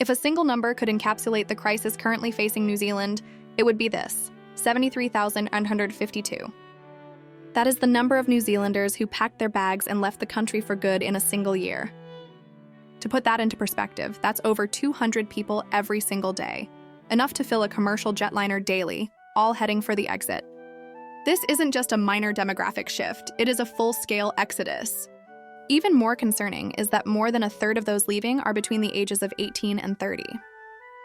If a single number could encapsulate the crisis currently facing New Zealand, it would be this: 73,952. That is the number of New Zealanders who packed their bags and left the country for good in a single year. To put that into perspective, that's over 200 people every single day, enough to fill a commercial jetliner daily, all heading for the exit. This isn't just a minor demographic shift, it is a full-scale exodus. Even more concerning is that more than a third of those leaving are between the ages of 18 and 30.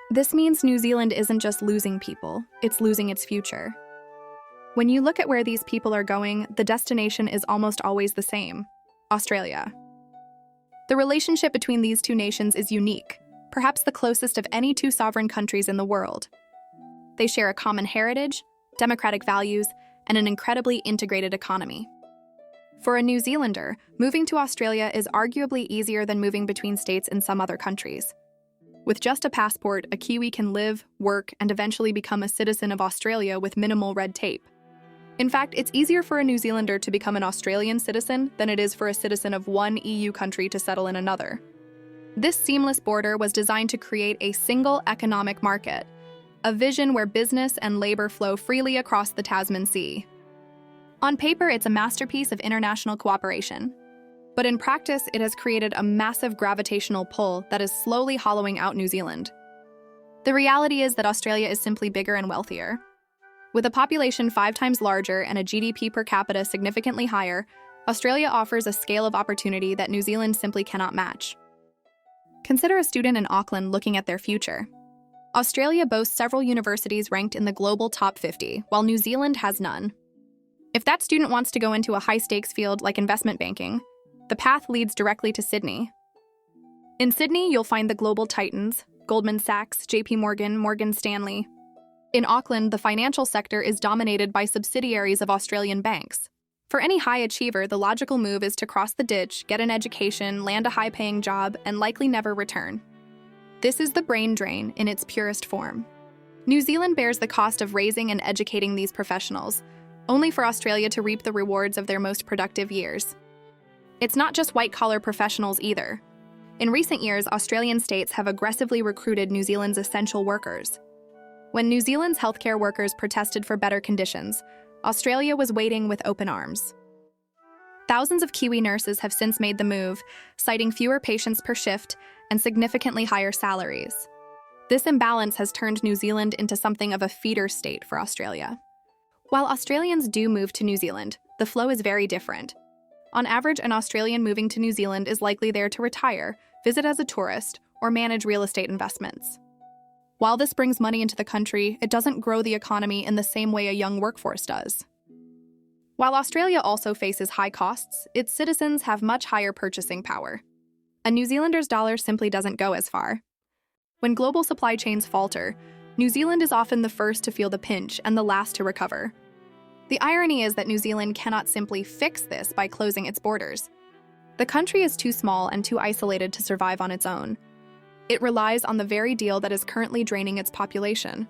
This means New Zealand isn't just losing people, it's losing its future. When you look at where these people are going, the destination is almost always the same: Australia. The relationship between these two nations is unique, perhaps the closest of any two sovereign countries in the world. They share a common heritage, democratic values, and an incredibly integrated economy. For a New Zealander, moving to Australia is arguably easier than moving between states in some other countries. With just a passport, a Kiwi can live, work, and eventually become a citizen of Australia with minimal red tape. In fact, it's easier for a New Zealander to become an Australian citizen than it is for a citizen of one EU country to settle in another. This seamless border was designed to create a single economic market, a vision where business and labor flow freely across the Tasman Sea. On paper, it's a masterpiece of international cooperation. But in practice, it has created a massive gravitational pull that is slowly hollowing out New Zealand. The reality is that Australia is simply bigger and wealthier. With a population 5 times larger and a GDP per capita significantly higher, Australia offers a scale of opportunity that New Zealand simply cannot match. Consider a student in Auckland looking at their future. Australia boasts several universities ranked in the global top 50, while New Zealand has none. If that student wants to go into a high-stakes field like investment banking, the path leads directly to Sydney. In Sydney, you'll find the global titans: Goldman Sachs, JP Morgan, Morgan Stanley. In Auckland, the financial sector is dominated by subsidiaries of Australian banks. For any high achiever, the logical move is to cross the ditch, get an education, land a high-paying job, and likely never return. This is the brain drain in its purest form. New Zealand bears the cost of raising and educating these professionals, only for Australia to reap the rewards of their most productive years. It's not just white-collar professionals either. In recent years, Australian states have aggressively recruited New Zealand's essential workers. When New Zealand's healthcare workers protested for better conditions, Australia was waiting with open arms. Thousands of Kiwi nurses have since made the move, citing fewer patients per shift and significantly higher salaries. This imbalance has turned New Zealand into something of a feeder state for Australia. While Australians do move to New Zealand, the flow is very different. On average, an Australian moving to New Zealand is likely there to retire, visit as a tourist, or manage real estate investments. While this brings money into the country, it doesn't grow the economy in the same way a young workforce does. While Australia also faces high costs, its citizens have much higher purchasing power. A New Zealander's dollar simply doesn't go as far. When global supply chains falter, New Zealand is often the first to feel the pinch and the last to recover. The irony is that New Zealand cannot simply fix this by closing its borders. The country is too small and too isolated to survive on its own. It relies on the very deal that is currently draining its population.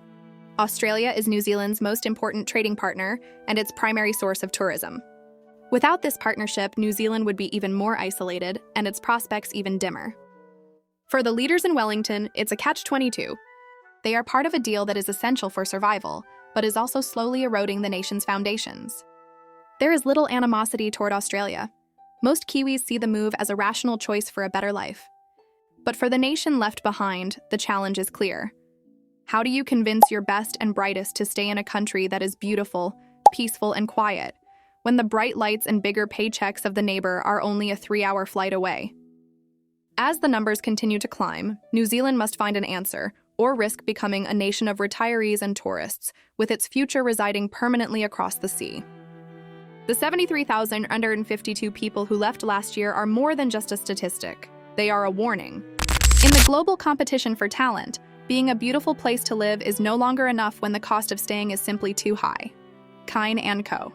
Australia is New Zealand's most important trading partner and its primary source of tourism. Without this partnership, New Zealand would be even more isolated and its prospects even dimmer. For the leaders in Wellington, it's a catch-22. They are part of a deal that is essential for survival, but is also slowly eroding the nation's foundations. There is little animosity toward Australia. Most Kiwis see the move as a rational choice for a better life. But for the nation left behind, the challenge is clear. How do you convince your best and brightest to stay in a country that is beautiful, peaceful, and quiet, when the bright lights and bigger paychecks of the neighbor are only a 3-hour flight away? As the numbers continue to climb, New Zealand must find an answer, or risk becoming a nation of retirees and tourists, with its future residing permanently across the sea. The 73,952 people who left last year are more than just a statistic. They are a warning. In the global competition for talent, being a beautiful place to live is no longer enough when the cost of staying is simply too high. KyneAndCo.